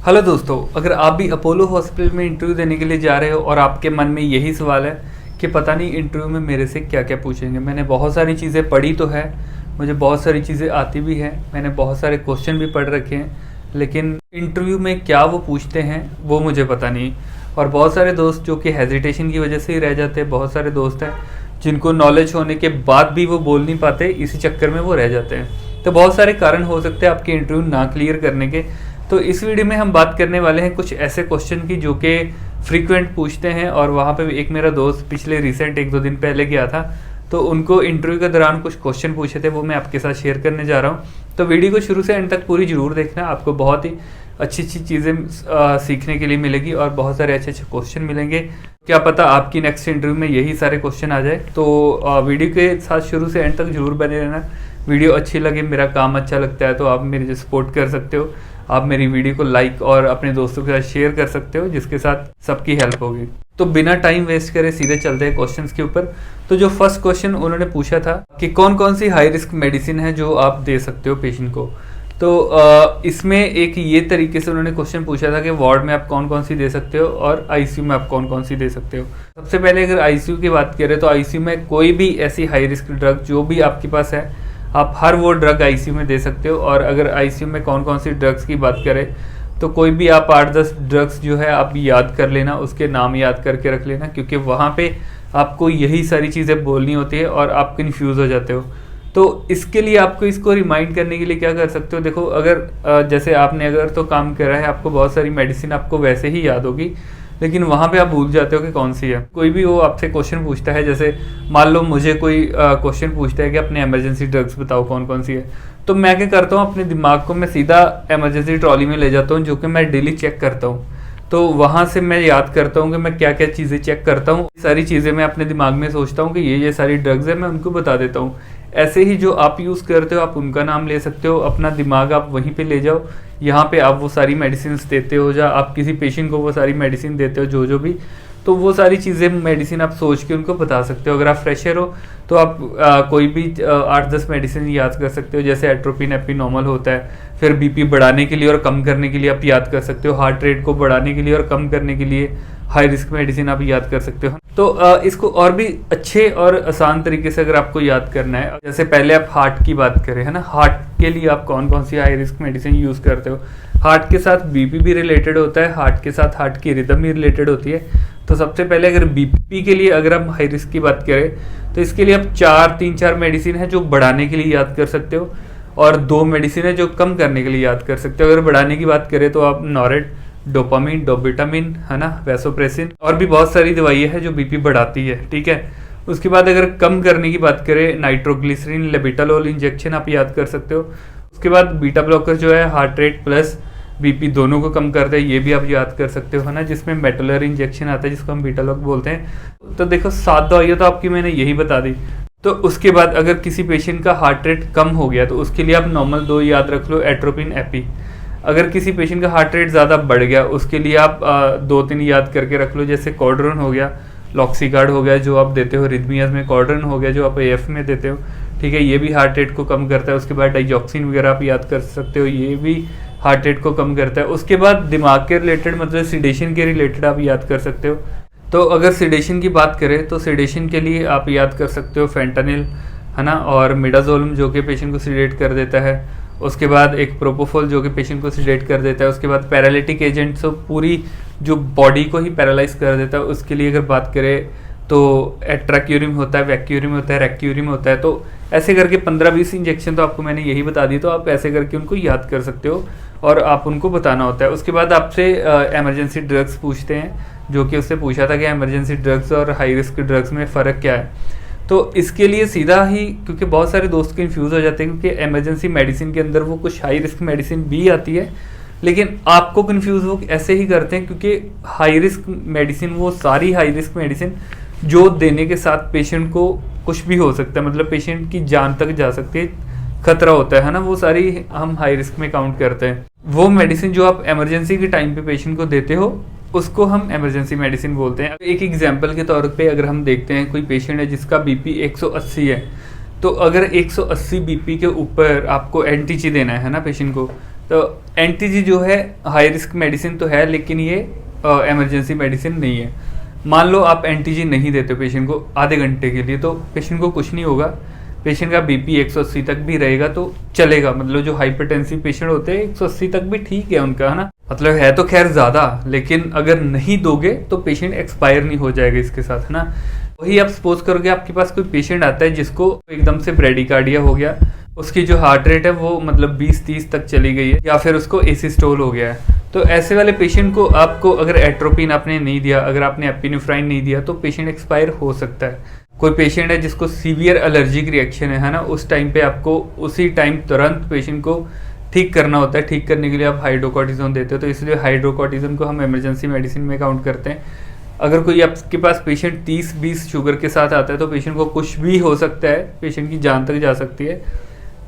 Hello दोस्तों, अगर आप भी अपोलो हॉस्पिटल में इंटरव्यू देने के लिए जा रहे हो और आपके मन में यही सवाल है कि पता नहीं इंटरव्यू में मेरे से क्या क्या पूछेंगे। मैंने बहुत सारी चीज़ें पढ़ी तो है, मुझे बहुत सारी चीज़ें आती भी हैं, मैंने बहुत सारे क्वेश्चन भी पढ़ रखे हैं, लेकिन इंटरव्यू में क्या वो पूछते हैं वो मुझे पता नहीं। और बहुत सारे दोस्त जो कि हेजिटेशन की वजह से ही रह जाते हैं, बहुत सारे दोस्त हैं जिनको नॉलेज होने के बाद भी वो बोल नहीं पाते, इसी चक्कर में वो रह जाते हैं। तो बहुत सारे कारण हो सकते हैं आपके इंटरव्यू ना क्लियर करने के। तो इस वीडियो में हम बात करने वाले हैं कुछ ऐसे क्वेश्चन की जो कि फ्रीक्वेंट पूछते हैं, और वहाँ पे एक मेरा दोस्त पिछले रिसेंट 1-2 दिन पहले गया था, तो उनको इंटरव्यू के दौरान कुछ क्वेश्चन पूछे थे, वो मैं आपके साथ शेयर करने जा रहा हूँ। तो वीडियो को शुरू से एंड तक पूरी जरूर देखना, आपको बहुत ही अच्छी अच्छी चीज़ें सीखने के लिए मिलेगी और बहुत सारे अच्छे अच्छे क्वेश्चन मिलेंगे। क्या पता आपकी नेक्स्ट इंटरव्यू में यही सारे क्वेश्चन आ जाए। तो वीडियो के साथ शुरू से एंड तक जरूर बने रहना। वीडियो अच्छी लगे, मेरा काम अच्छा लगता है तो आप मेरे जो सपोर्ट कर सकते हो, आप मेरी वीडियो को लाइक और अपने दोस्तों के साथ शेयर कर सकते हो, जिसके साथ सबकी हेल्प होगी। तो बिना टाइम वेस्ट करे सीधे चलते हैं क्वेश्चंस के ऊपर। तो जो फर्स्ट क्वेश्चन उन्होंने पूछा था कि कौन कौन सी हाई रिस्क मेडिसिन है जो आप दे सकते हो पेशेंट को। तो इसमें एक ये तरीके से उन्होंने क्वेश्चन पूछा था कि वार्ड में आप कौन कौन सी दे सकते हो और आईसीयू में आप कौन कौन सी दे सकते हो। सबसे पहले अगर आईसीयू की बात करें तो आईसीयू में कोई भी ऐसी हाई रिस्क ड्रग जो भी आपके पास है, आप हर वो ड्रग आईसीयू में दे सकते हो। और अगर आईसीयू में कौन कौन सी ड्रग्स की बात करें तो कोई भी आप 8-10 ड्रग्स जो है आप याद कर लेना, उसके नाम याद करके रख लेना, क्योंकि वहाँ पे आपको यही सारी चीज़ें बोलनी होती है और आप कन्फ्यूज़ हो जाते हो। तो इसके लिए आपको इसको रिमाइंड करने के लिए क्या कर सकते हो, देखो अगर जैसे आपने अगर तो काम करा है, आपको बहुत सारी मेडिसिन आपको वैसे ही याद होगी, लेकिन वहाँ पे आप भूल जाते हो कि कौन सी है। कोई भी वो आपसे क्वेश्चन पूछता है, जैसे मान लो मुझे कोई क्वेश्चन पूछता है कि अपने इमरजेंसी ड्रग्स बताओ कौन कौन सी है, तो मैं क्या करता हूँ, अपने दिमाग को मैं सीधा इमरजेंसी ट्रॉली में ले जाता हूँ, जो कि मैं डेली चेक करता हूँ। तो वहाँ से मैं याद करता हूँ कि मैं क्या क्या चीज़ें चेक करता हूँ, सारी चीज़ें मैं अपने दिमाग में सोचता हूँ कि ये सारी ड्रग्स है, मैं उनको बता देता हूँ। ऐसे ही जो आप यूज़ करते हो आप उनका नाम ले सकते हो, अपना दिमाग आप वहीं पे ले जाओ, यहाँ पे आप वो सारी मेडिसिन देते हो, या आप किसी पेशेंट को वो सारी मेडिसिन देते हो जो भी, तो वो सारी चीज़ें मेडिसिन आप सोच के उनको बता सकते हो। अगर आप फ्रेशर हो तो आप कोई भी 8-10 मेडिसिन याद कर सकते हो, जैसे एट्रोपिन एपिनॉर्मल होता है, फिर बीपी बढ़ाने के लिए और कम करने के लिए आप याद कर सकते हो, हार्ट रेट को बढ़ाने के लिए और कम करने के लिए हाई रिस्क मेडिसिन आप याद कर सकते हो। तो इसको और भी अच्छे और आसान तरीके से अगर आपको याद करना है, जैसे पहले आप हार्ट की बात करें, है ना, हार्ट के लिए आप कौन कौन सी हाई रिस्क मेडिसिन यूज़ करते हो। हार्ट के साथ बीपी भी रिलेटेड होता है, हार्ट के साथ हार्ट की रिदम भी रिलेटेड होती है। तो सबसे पहले अगर बीपी के लिए अगर हम हाई रिस्क की बात करें तो इसके लिए आप 3-4 मेडिसिन है जो बढ़ाने के लिए याद कर सकते हो, और 2 मेडिसिन है जो कम करने के लिए याद कर सकते हो। अगर बढ़ाने की बात करें तो आप नॉरेट, डोपामिन, डोबिटामिन, है ना, वैसोप्रेसिन, और भी बहुत सारी दवाइयाँ हैं जो बीपी बढ़ाती है, ठीक है। उसके बाद अगर कम करने की बात करें, नाइट्रोग्लिसरीन, लेबिटालोल इंजेक्शन आप याद कर सकते हो। उसके बाद बीटा ब्लॉकर जो है हार्ट रेट प्लस बीपी दोनों को कम करते हैं, ये भी आप याद कर सकते हो, है ना, जिसमें मेटलर इंजेक्शन आता है जिसको हम बीटा ब्लॉक बोलते हैं। तो देखो 7 दवाइयाँ तो आपकी मैंने यही बता दी। तो उसके बाद अगर किसी पेशेंट का हार्ट रेट कम हो गया तो उसके लिए आप नॉर्मल 2 याद रख लो, एट्रोपिन, एपी। अगर किसी पेशेंट का हार्ट रेट ज़्यादा बढ़ गया उसके लिए आप 2-3 याद करके रख लो, जैसे कॉर्ड्रोन हो गया, लॉक्सीगार्ड हो गया जो आप देते हो रिदमियाज में, कॉर्ड्रोन हो गया जो आप एएफ में देते हो, ठीक है, ये भी हार्ट रेट को कम करता है। उसके बाद डाइजॉक्सिन वगैरह आप याद कर सकते हो, ये भी हार्ट रेट को कम करता है। उसके बाद दिमाग के रिलेटेड मतलब सिडेशन के रिलेटेड आप याद कर सकते हो। तो अगर सिडेशन की बात करें तो सिडेशन के लिए आप याद कर सकते हो फेंटानिल, है ना, और मिडाजोलम जो कि पेशेंट को सिडेट कर देता है। उसके बाद एक प्रोपोफोल जो कि पेशेंट को सिडेट कर देता है। उसके बाद पैरालिटिक एजेंट, तो पूरी जो बॉडी को ही पैरालाइज कर देता है, उसके लिए अगर बात करें तो एट्राक्यूरिम होता है, वैक्यूरिम होता है, रेक्यूरिम होता है। तो ऐसे करके 15-20 इंजेक्शन तो आपको मैंने यही बता दी, तो आप ऐसे करके उनको याद कर सकते हो और आप उनको बताना होता है। उसके बाद आपसे इमरजेंसी ड्रग्स पूछते हैं, जो कि उससे पूछा था कि इमरजेंसी ड्रग्स और हाई रिस्क ड्रग्स में फ़र्क क्या है। तो इसके लिए सीधा ही, क्योंकि बहुत सारे दोस्त कन्फ्यूज़ हो जाते हैं, क्योंकि इमरजेंसी मेडिसिन के अंदर वो कुछ हाई रिस्क मेडिसिन भी आती है, लेकिन आपको कन्फ्यूज़ वो ऐसे ही करते हैं क्योंकि हाई रिस्क मेडिसिन वो सारी हाई रिस्क मेडिसिन जो देने के साथ पेशेंट को कुछ भी हो सकता है, मतलब पेशेंट की जान तक जा सकती है, खतरा होता है ना, वो सारी हम हाई रिस्क में काउंट करते हैं। वो मेडिसिन जो आप इमरजेंसी के टाइम पे पेशेंट को देते हो उसको हम इमरजेंसी मेडिसिन बोलते हैं। एक एग्जांपल के तौर पे अगर हम देखते हैं, कोई पेशेंट है जिसका बीपी 180 है, तो अगर 180 बीपी के ऊपर आपको एंटीची देना है ना पेशेंट को, तो एंटीजी जो है हाई रिस्क मेडिसिन तो है, लेकिन ये इमरजेंसी मेडिसिन नहीं है। मान लो आप एंटीजी नहीं देते पेशेंट को आधे घंटे के लिए, तो पेशेंट को कुछ नहीं होगा, पेशेंट का बीपी 180 तक भी रहेगा तो चलेगा। मतलब जो हाइपरटेंसिव पेशेंट होते हैं 180 तक भी ठीक है उनका, है ना, मतलब है तो खैर ज़्यादा, लेकिन अगर नहीं दोगे तो पेशेंट एक्सपायर नहीं हो जाएगा इसके साथ, है ना। वही आप सपोज करोगे आपके पास कोई पेशेंट आता है जिसको एकदम से ब्रेडिकार्डिया हो गया, उसकी जो हार्ट रेट है वो मतलब 20-30 तक चली गई है, या फिर उसको एसिस्टोल हो गया है, तो ऐसे वाले पेशेंट को आपको अगर एट्रोपिन आपने नहीं दिया, अगर आपने एपिनेफ्राइन नहीं दिया, तो पेशेंट एक्सपायर हो सकता है। कोई पेशेंट है जिसको सीवियर एलर्जिक रिएक्शन है ना, उस टाइम पे आपको उसी टाइम तुरंत पेशेंट को ठीक करना होता है। ठीक करने के लिए आप हाइड्रोकॉर्टिजोन देते हो, तो इसलिए हाइड्रोकॉर्टिजोन को हम इमरजेंसी मेडिसिन में काउंट करते हैं। अगर कोई आपके पास पेशेंट 30-20 शुगर के साथ आता है तो पेशेंट को कुछ भी हो सकता है, पेशेंट की जान तक जा सकती है,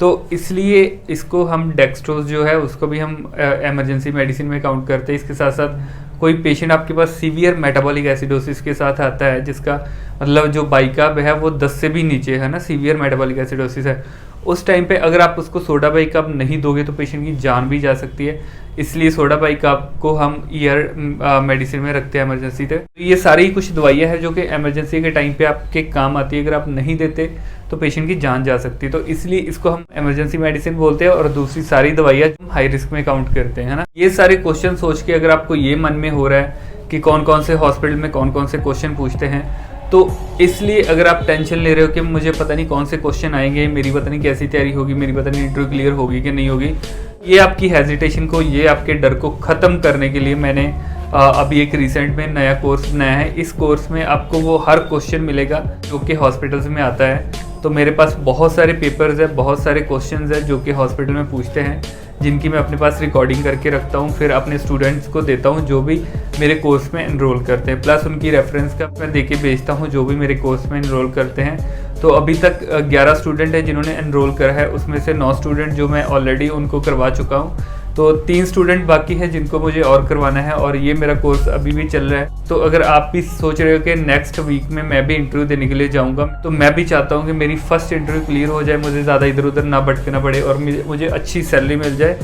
तो इसलिए इसको हम डेक्सट्रोज जो है उसको भी हम इमरजेंसी मेडिसिन में काउंट करते हैं। इसके साथ साथ कोई पेशेंट आपके पास सीवियर मेटाबॉलिक एसिडोसिस के साथ आता है, जिसका मतलब जो बाइकार्ब है वो 10 से भी नीचे है ना, सीवियर मेटाबॉलिक एसिडोसिस है, उस टाइम पे अगर आप उसको सोडा बाइकार्ब नहीं दोगे तो पेशेंट की जान भी जा सकती है। इसलिए सोडा बाइकार्ब को हम ईयर मेडिसिन में रखते हैं इमरजेंसी पे। तो ये सारी कुछ दवाइयाँ हैं जो कि इमरजेंसी के टाइम पे आपके काम आती है, अगर आप नहीं देते तो पेशेंट की जान जा सकती है, तो इसलिए इसको हम इमरजेंसी मेडिसिन बोलते हैं। और दूसरी सारी दवाइयाँ हम हाई रिस्क में काउंट करते हैं, है ना। ये सारे क्वेश्चन सोच के अगर आपको ये मन में हो रहा है कि कौन कौन से हॉस्पिटल में कौन कौन से क्वेश्चन पूछते हैं, तो इसलिए अगर आप टेंशन ले रहे हो कि मुझे पता नहीं कौन से क्वेश्चन आएंगे, मेरी पता नहीं कैसी तैयारी होगी, मेरी पता नहीं इंटरव्यू क्लियर होगी कि नहीं होगी, ये आपकी हेजिटेशन को, ये आपके डर को ख़त्म करने के लिए मैंने अभी एक रिसेंट में नया कोर्स बनाया है। इस कोर्स में आपको वो हर क्वेश्चन मिलेगा जो कि हॉस्पिटल्स में आता है। तो मेरे पास बहुत सारे पेपर्स है, बहुत सारे क्वेश्चंस है जो कि हॉस्पिटल में पूछते हैं, जिनकी मैं अपने पास रिकॉर्डिंग करके रखता हूँ, फिर अपने स्टूडेंट्स को देता हूँ जो भी मेरे कोर्स में एनरोल करते हैं, प्लस उनकी रेफरेंस का मैं देके भेजता हूँ जो भी मेरे कोर्स में एनरोल करते हैं। तो अभी तक 11 स्टूडेंट है जिन्होंने एनरोल करा है, उसमें से 9 स्टूडेंट जो मैं ऑलरेडी उनको करवा चुका हूँ, तो 3 स्टूडेंट बाकी हैं जिनको मुझे और करवाना है, और ये मेरा कोर्स अभी भी चल रहा है। तो अगर आप भी सोच रहे हो कि नेक्स्ट वीक में मैं भी इंटरव्यू देने के लिए जाऊंगा, तो मैं भी चाहता हूं कि मेरी फर्स्ट इंटरव्यू क्लियर हो जाए, मुझे ज़्यादा इधर उधर ना भटकना पड़े और मुझे अच्छी सैलरी मिल जाए,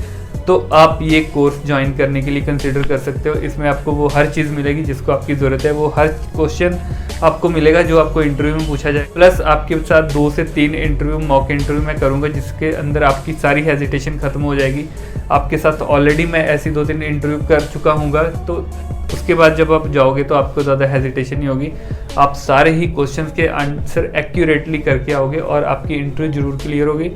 तो आप ये कोर्स ज्वाइन करने के लिए कंसिडर कर सकते हो। इसमें आपको वो हर चीज़ मिलेगी जिसको आपकी ज़रूरत है, वो हर क्वेश्चन आपको मिलेगा जो आपको इंटरव्यू में पूछा जाए, प्लस आपके साथ 2 से 3 इंटरव्यू मॉक इंटरव्यू मैं करूँगा, जिसके अंदर आपकी सारी हेजिटेशन ख़त्म हो जाएगी। आपके साथ ऑलरेडी मैं ऐसी 2-3 इंटरव्यू कर चुका हूँगा, तो उसके बाद जब आप जाओगे तो आपको ज़्यादा हेजिटेशन नहीं होगी, आप सारे ही क्वेश्चंस के आंसर एक्यूरेटली करके आओगे और आपकी इंटरव्यू जरूर क्लियर होगी।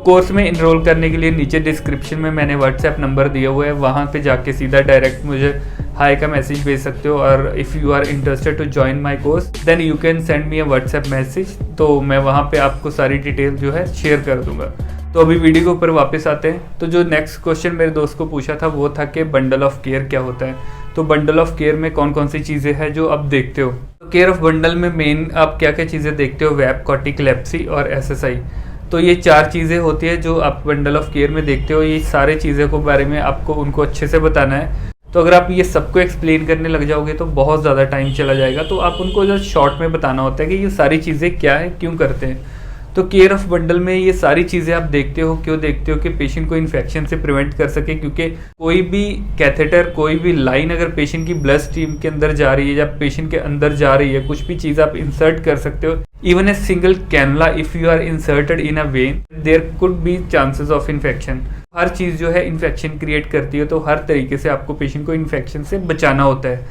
कोर्स में इनरोल करने के लिए नीचे डिस्क्रिप्शन में मैंने व्हाट्सएप नंबर दिया हुआ है, वहाँ पे जाके सीधा डायरेक्ट मुझे हाई का मैसेज भेज सकते हो, और if you are interested to join my course then you can send me a WhatsApp message, तो मैं वहाँ पे आपको सारी डिटेल जो है शेयर कर दूँगा। तो अभी वीडियो के ऊपर वापस आते हैं। तो जो नेक्स्ट क्वेश्चन मेरे दोस्त को पूछा था वो था कि बंडल ऑफ केयर क्या होता है। तो बंडल ऑफ केयर में कौन कौन सी चीज़ें हैं जो आप देखते हो। तो केयर ऑफ बंडल में मेन आप क्या क्या चीज़ें देखते हो, वैप, कॉटिक, लेप्सी और एसएसआई। तो ये 4 चीज़ें होती है जो आप बंडल ऑफ केयर में देखते हो। ये सारे चीज़ों के बारे में आपको उनको अच्छे से बताना है। तो अगर आप ये सबको एक्सप्लेन करने लग जाओगे तो बहुत ज़्यादा टाइम चला जाएगा, तो आप उनको जस्ट शॉर्ट में बताना होता है कि ये सारी चीज़ें क्या है, क्यों करते हैं। तो केयर ऑफ बंडल में ये सारी चीज़ें आप देखते हो, क्यों देखते हो कि पेशेंट को इन्फेक्शन से प्रिवेंट कर सके, क्योंकि कोई भी कैथेटर, कोई भी लाइन अगर पेशेंट की ब्लड स्ट्रीम के अंदर जा रही है या पेशेंट के अंदर जा रही है, कुछ भी चीज़ आप इंसर्ट कर सकते हो। Even a single cannula if you are inserted in a vein there could be chances of infection. हर चीज़ जो है इन्फेक्शन क्रिएट करती है, तो हर तरीके से आपको पेशेंट को इन्फेक्शन से बचाना होता है।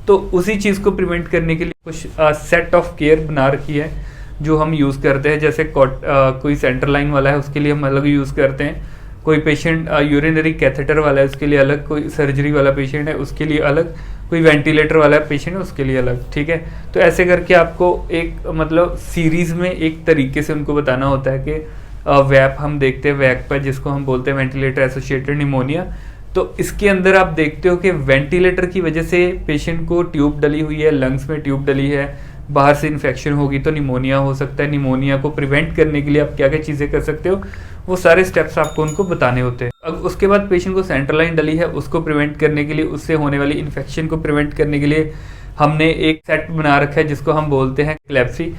तो उसी चीज़ को प्रिवेंट करने के लिए कुछ सेट ऑफ केयर बना रखी है जो हम यूज़ करते हैं। जैसे कोई सेंटर लाइन वाला है उसके लिए हम अलग यूज़ करते हैं, कोई पेशेंट यूरिनरी कैथेटर वाला है उसके लिए अलग, कोई सर्जरी वाला पेशेंट है उसके लिए अलग, कोई वेंटिलेटर वाला पेशेंट है उसके लिए अलग, ठीक है। तो ऐसे करके आपको एक मतलब सीरीज़ में एक तरीके से उनको बताना होता है कि वैप हम देखते हैं, वैक पर जिसको हम बोलते हैं वेंटिलेटर एसोसिएटेड निमोनिया। तो इसके अंदर आप देखते हो कि वेंटिलेटर की वजह से पेशेंट को ट्यूब डली हुई है, लंग्स में ट्यूब डली है, बाहर से इन्फेक्शन होगी तो निमोनिया हो सकता है। निमोनिया को प्रिवेंट करने के लिए आप क्या क्या चीज़ें कर सकते हो, वो सारे स्टेप्स आपको उनको बताने होते हैं। अब उसके बाद पेशेंट को सेंट्रल लाइन डली है, उसको प्रिवेंट करने के लिए, उससे होने वाली इन्फेक्शन को प्रिवेंट करने के लिए हमने एक सेट बना रखा है जिसको हम बोलते हैं क्लेप्सी।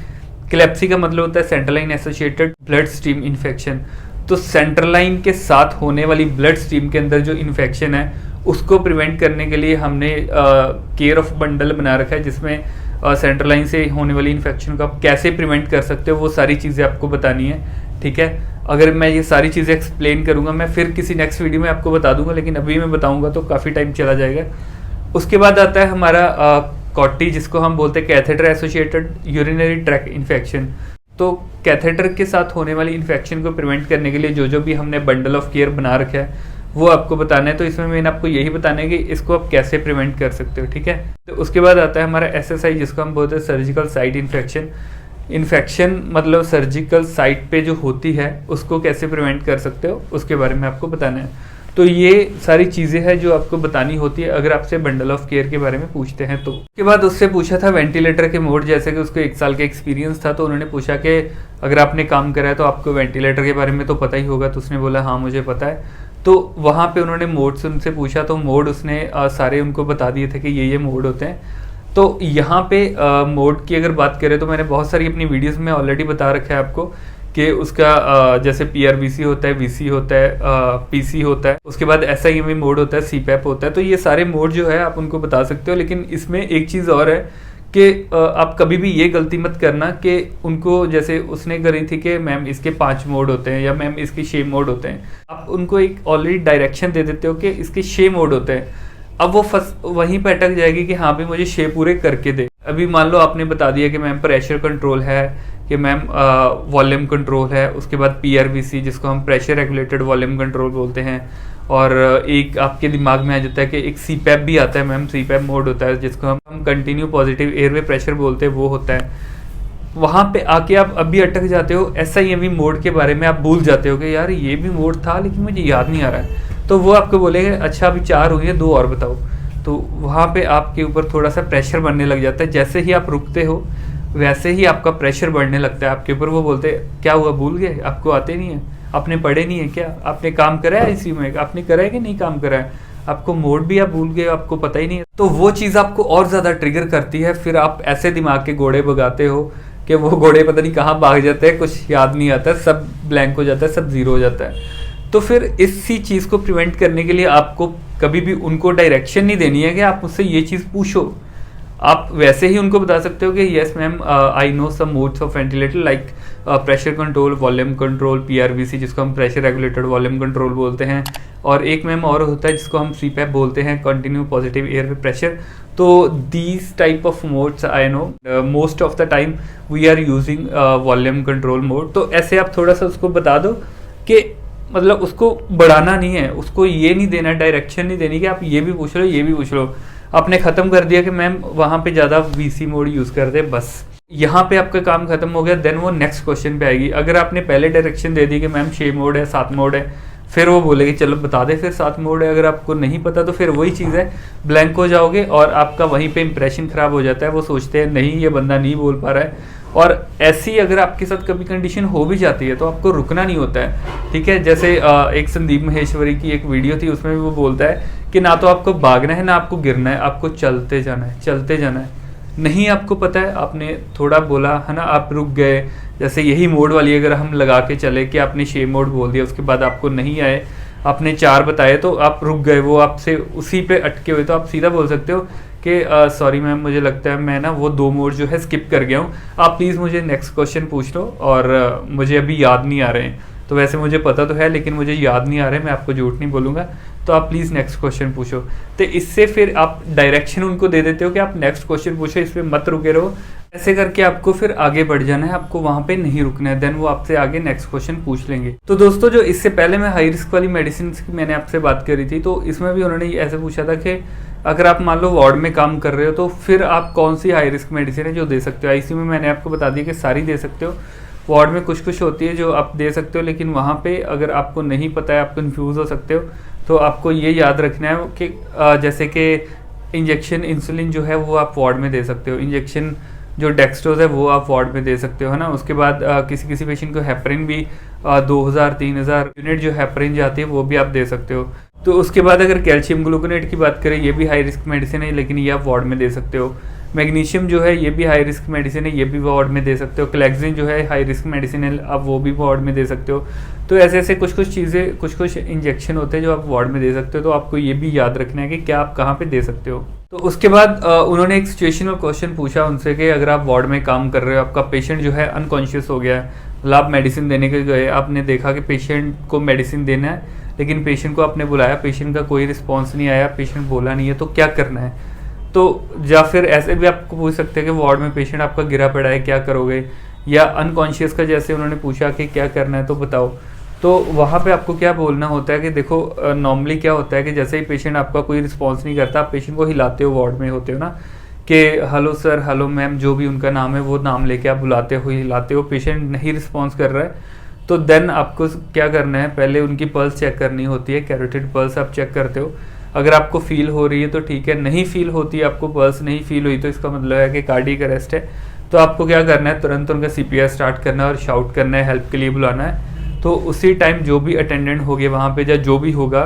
क्लेप्सी का मतलब होता है central line associated blood stream infection. तो सेंट्रल लाइन के साथ होने वाली ब्लड स्ट्रीम के अंदर जो इन्फेक्शन है उसको प्रिवेंट करने के लिए हमने केयर ऑफ बंडल बना रखा है, जिसमें सेंट्रल लाइन से होने वाली इन्फेक्शन को आप कैसे प्रिवेंट कर सकते हो वो सारी चीज़ें आपको बतानी है। ठीक है, अगर मैं ये सारी चीज़ें एक्सप्लेन करूँगा, मैं फिर किसी नेक्स्ट वीडियो में आपको बता दूंगा, लेकिन अभी मैं बताऊँगा तो काफ़ी टाइम चला जाएगा। उसके बाद आता है हमारा कॉटी, जिसको हम बोलते हैं catheter associated urinary tract infection. तो कैथेटर के साथ होने वाली इन्फेक्शन को प्रिवेंट करने के लिए जो भी हमने बंडल ऑफ केयर बना रखा है वो आपको बताना है। तो इसमें मैंने आपको यही बताना है कि इसको आप कैसे प्रिवेंट कर सकते हो। ठीक है, तो उसके बाद आता है हमारा SSI, जिसको हम बोलते हैं सर्जिकल साइट इन्फेक्शन। इन्फेक्शन मतलब सर्जिकल साइट पे जो होती है उसको कैसे प्रिवेंट कर सकते हो उसके बारे में आपको बताना है। तो ये सारी चीज़ें हैं जो आपको बतानी होती है अगर आपसे बंडल ऑफ केयर के बारे में पूछते हैं। तो उसके बाद उससे पूछा था वेंटिलेटर के मोड, जैसे कि उसको 1 साल का एक्सपीरियंस था, तो उन्होंने पूछा कि अगर आपने काम करा है तो आपको वेंटिलेटर के बारे में तो पता ही होगा। तो उसने बोला हाँ मुझे पता है। तो वहाँ पे उन्होंने मोड से उनसे पूछा, तो मोड उसने सारे उनको बता दिए थे कि ये मोड होते हैं। तो यहाँ पे मोड की अगर बात करें तो मैंने बहुत सारी अपनी वीडियोस में ऑलरेडी बता रखा है आपको कि उसका जैसे PRVC होता है, VC होता है, PC होता है, उसके बाद SIME मोड होता है, CPAP होता है। तो ये सारे मोड जो है आप उनको बता सकते हो। लेकिन इसमें एक चीज़ और है कि आप कभी भी ये गलती मत करना कि उनको, जैसे उसने करी थी कि मैम इसके 5 मोड होते हैं या मैम इसके 6 मोड होते हैं, आप उनको एक ऑलरेडी डायरेक्शन दे देते हो कि इसके 6 मोड होते हैं। अब वो वहीं पर अटक जाएगी कि हाँ भी मुझे 6 पूरे करके दे। अभी मान लो आपने बता दिया कि मैम प्रेशर कंट्रोल है, कि मैम वॉल्यूम कंट्रोल है, उसके बाद PRVC जिसको हम प्रेशर रेगुलेटेड वॉल्यूम कंट्रोल बोलते हैं, और एक आपके दिमाग में आ जाता है कि एक CPAP भी आता है मैम, CPAP मोड होता है जिसको हम कंटिन्यू पॉजिटिव एयरवे प्रेशर बोलते हैं, वो होता है। वहाँ पे आके आप अभी अटक जाते हो, SIME मोड के बारे में आप भूल जाते हो कि यार ये भी मोड था लेकिन मुझे याद नहीं आ रहा है। तो वो आपको बोलेंगे अच्छा अभी 4 हुई है, 2 और बताओ। तो वहाँ पे आपके ऊपर थोड़ा सा प्रेशर बढ़ने लग जाता है। जैसे ही आप रुकते हो वैसे ही आपका प्रेशर बढ़ने लगता है आपके ऊपर। वो बोलते हैं क्या हुआ, भूल गए, आपको आते नहीं है, आपने पढ़े नहीं है क्या, आपने काम करा है इसी में, आपने करा है कि नहीं काम करा है, आपको मोड भी आप भूल गए, आपको पता ही नहीं है। तो वो चीज़ आपको और ज़्यादा ट्रिगर करती है। फिर आप ऐसे दिमाग के घोड़े भगाते हो कि वो घोड़े पता नहीं कहाँ भाग जाते हैं, कुछ याद नहीं आता, सब ब्लैंक हो जाता है, सब जीरो हो जाता है। तो फिर इसी चीज़ को प्रिवेंट करने के लिए आपको कभी भी उनको डायरेक्शन नहीं देनी है कि आप मुझसे ये चीज़ पूछो। आप वैसे ही उनको बता सकते हो कि yes ma'am I know some modes of ventilator like pressure control, volume control, PRVC जिसको हम प्रेशर रेगुलेटेड वॉल्यूम कंट्रोल बोलते हैं, और एक मैम और होता है जिसको हम CPAP बोलते हैं, कंटिन्यू पॉजिटिव एयर प्रेशर। तो these type of modes I know most of the time we are using volume control mode. तो ऐसे आप थोड़ा सा उसको बता दो कि मतलब उसको बढ़ाना नहीं है, उसको ये नहीं देना, डायरेक्शन नहीं देनी कि आप ये भी पूछ लो ये भी पूछ लो। आपने ख़त्म कर दिया कि मैम वहाँ पे ज़्यादा VC मोड यूज़ करते, बस यहाँ पे आपका काम खत्म हो गया। देन वो नेक्स्ट क्वेश्चन पे आएगी। अगर आपने पहले डायरेक्शन दे दी कि मैम 6 मोड है, 7 मोड है, फिर वो बोलेगी चलो बता दे फिर 7 मोड है। अगर आपको नहीं पता तो फिर वही चीज़ है, ब्लैंक हो जाओगे और आपका वहीं पे इंप्रेशन ख़राब हो जाता है। वो सोचते हैं नहीं ये बंदा नहीं बोल पा रहा है। और ऐसी अगर आपके साथ कभी कंडीशन हो भी जाती है तो आपको रुकना नहीं होता है। ठीक है, जैसे एक संदीप महेश्वरी की एक वीडियो थी, उसमें भी वो बोलता है कि ना तो आपको भागना है ना आपको गिरना है, आपको चलते जाना है, चलते जाना है। नहीं आपको पता है, आपने थोड़ा बोला है ना, आप रुक गए। जैसे यही मोड वाली अगर हम लगा के चले कि आपने 6 मोड बोल दिया, उसके बाद आपको नहीं आए, आपने 4 बताए तो आप रुक गए, वो आपसे उसी पे अटके हुए, तो आप सीधा बोल सकते हो कि सॉरी मैम मुझे लगता है मैं ना वो 2 मोड जो है स्किप कर गया हूँ, आप प्लीज़ मुझे नेक्स्ट क्वेश्चन पूछ लो और मुझे अभी याद नहीं आ रहे हैं। तो वैसे मुझे पता तो है लेकिन मुझे याद नहीं आ रहा है, मैं आपको झूठ नहीं बोलूँगा, तो आप प्लीज़ नेक्स्ट क्वेश्चन पूछो। तो इससे फिर आप डायरेक्शन उनको दे देते हो कि आप नेक्स्ट क्वेश्चन पूछो, इस पर मत रुके रहो। ऐसे करके आपको फिर आगे बढ़ जाना है, आपको वहाँ पे नहीं रुकना है। देन वो आपसे आगे नेक्स्ट क्वेश्चन पूछ लेंगे। तो दोस्तों जो इससे पहले मैं हाई रिस्क वाली मेडिसिन की मैंने आपसे बात करी थी, तो इसमें भी उन्होंने ऐसे पूछा था कि अगर आप मान लो वार्ड में काम कर रहे हो तो फिर आप कौन सी हाई रिस्क मेडिसिन है जो दे सकते हो। ICU में मैंने आपको बता दिया कि सारी दे सकते हो, वार्ड में कुछ कुछ होती है जो आप दे सकते हो, लेकिन वहाँ पे अगर आपको नहीं पता है, आप कंफ्यूज हो सकते हो, तो आपको ये याद रखना है कि जैसे कि इंजेक्शन इंसुलिन जो है वो आप वार्ड में दे सकते हो, इंजेक्शन जो डेक्सट्रोज है वो आप वार्ड में दे सकते हो, है ना। उसके बाद किसी किसी पेशेंट को हेपरिन भी 2000-3000 यूनिट जो हेपरिन जाती है वो भी आप दे सकते हो। तो उसके बाद अगर कैल्शियम ग्लूकोनेट की बात करें, ये भी हाई रिस्क मेडिसिन है लेकिन ये आप वार्ड में दे सकते हो। मैग्नीशियम जो है ये भी हाई रिस्क मेडिसिन है, ये भी वार्ड में दे सकते हो। क्लेक्सिन जो है हाई रिस्क मेडिसिन है, आप वो भी वार्ड में दे सकते हो। तो ऐसे ऐसे कुछ कुछ चीज़ें, कुछ कुछ इंजेक्शन होते हैं जो आप वार्ड में दे सकते हो। तो आपको ये भी याद रखना है कि क्या आप कहाँ पे दे सकते हो। तो उसके बाद उन्होंने एक सिचुएशनल क्वेश्चन पूछा उनसे कि अगर आप वार्ड में काम कर रहे हो, आपका पेशेंट जो है अनकॉन्शियस हो गया है, मतलब आप मेडिसिन देने के गए, आपने देखा कि पेशेंट को मेडिसिन देना है, लेकिन पेशेंट को आपने बुलाया, पेशेंट का कोई रिस्पॉन्स नहीं आया, पेशेंट बोला नहीं है, तो क्या करना है। तो या फिर ऐसे भी आपको पूछ सकते हैं कि वार्ड में पेशेंट आपका गिरा पड़ा है, क्या करोगे। या अनकॉन्शियस का जैसे उन्होंने पूछा कि क्या करना है तो बताओ। तो वहाँ पे आपको क्या बोलना होता है कि देखो नॉर्मली क्या होता है कि जैसे ही पेशेंट आपका कोई रिस्पॉन्स नहीं करता, आप पेशेंट को हिलाते हो, वार्ड में होते हो ना, कि हेलो सर, हेलो मैम, जो भी उनका नाम है वो नाम लेके आप बुलाते हो, हिलाते हो, पेशेंट नहीं रिस्पॉन्स कर रहा है, तो देन आपको क्या करना है, पहले उनकी पल्स चेक करनी होती है। कैरोटिड पल्स आप चेक करते हो, अगर आपको फील हो रही है तो ठीक है, नहीं फील होती, आपको पल्स नहीं फील हुई, तो इसका मतलब है कि कार्डियक अरेस्ट है। तो आपको क्या करना है, तुरंत उनका CPR स्टार्ट करना है और शाउट करना है, हेल्प के लिए बुलाना है। तो उसी टाइम जो भी अटेंडेंट हो गया वहाँ पे या जो भी होगा,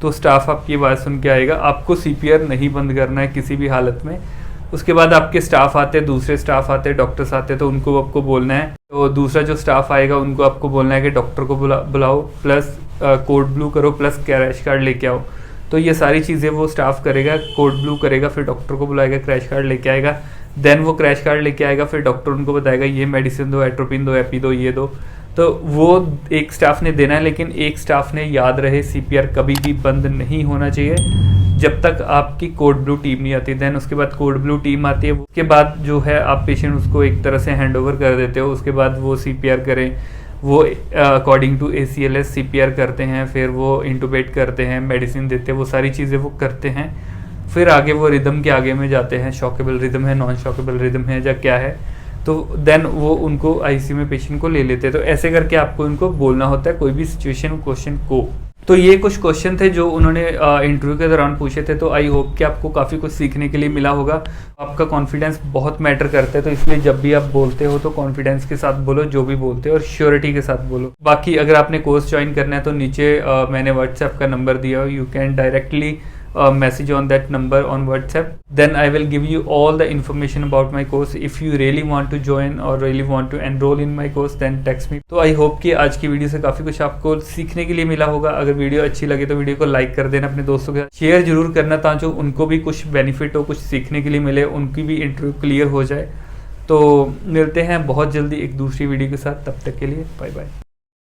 तो स्टाफ आपकी आवाज़ सुन के आएगा। आपको CPR नहीं बंद करना है किसी भी हालत में। उसके बाद आपके स्टाफ आते हैं, दूसरे स्टाफ आते हैं, डॉक्टर्स आते हैं, तो उनको आपको बोलना है, तो दूसरा जो स्टाफ आएगा उनको आपको बोलना है कि डॉक्टर को बुलाओ, प्लस कोड ब्लू करो, प्लस क्रैश कार्ड लेके आओ। तो ये सारी चीज़ें वो स्टाफ करेगा, कोड ब्लू करेगा, फिर डॉक्टर को बुलाएगा, क्रैश कार्ड लेके आएगा, देन वो क्रैश कार्ड लेके आएगा, फिर डॉक्टर उनको बताएगा ये मेडिसिन दो, एट्रोपिन दो, एपी दो, ये दो। तो वो एक स्टाफ ने देना है, लेकिन एक स्टाफ ने याद रहे CPR कभी भी बंद नहीं होना चाहिए जब तक आपकी कोड ब्लू टीम नहीं आती। देन उसके बाद कोड ब्लू टीम आती है, उसके बाद जो है आप पेशेंट उसको एक तरह से हैंड ओवर कर देते हो। उसके बाद वो CPR करें, वो अकॉर्डिंग टू ACLS CPR करते हैं, फिर वो इंटूबेट करते हैं, मेडिसिन देते हैं, वो सारी चीज़ें वो करते हैं। फिर आगे वो रिदम के आगे में जाते हैं, शॉकेबल रिदम है, नॉन शॉकेबल रिदम है या क्या है, तो देन वो उनको ICU में पेशेंट को ले लेते हैं। तो ऐसे करके आपको उनको बोलना होता है कोई भी सिचुएशन क्वेश्चन को। तो ये कुछ क्वेश्चन थे जो उन्होंने इंटरव्यू के दौरान पूछे थे। तो आई होप कि आपको काफ़ी कुछ सीखने के लिए मिला होगा। आपका कॉन्फिडेंस बहुत मैटर करता है, तो इसलिए जब भी आप बोलते हो तो कॉन्फिडेंस के साथ बोलो जो भी बोलते हो, और श्योरिटी के साथ बोलो। बाकी अगर आपने कोर्स ज्वाइन करना है तो नीचे मैंने व्हाट्सएप का नंबर दिया हो, you can directly message on that number on WhatsApp. Then I will give you all the information about my course. If you really want to join or really want to enroll in my course, then text me. तो I hope कि आज की video से काफ़ी कुछ आपको सीखने के लिए मिला होगा। अगर वीडियो अच्छी लगे तो वीडियो को लाइक कर देना, अपने दोस्तों के साथ शेयर जरूर करना, ताकि उनको भी कुछ बेनिफिट हो, कुछ सीखने के लिए मिले, उनकी भी इंटरव्यू क्लियर हो जाए। तो मिलते हैं बहुत जल्दी एक दूसरी वीडियो के साथ, तब तक के लिए बाय बाय।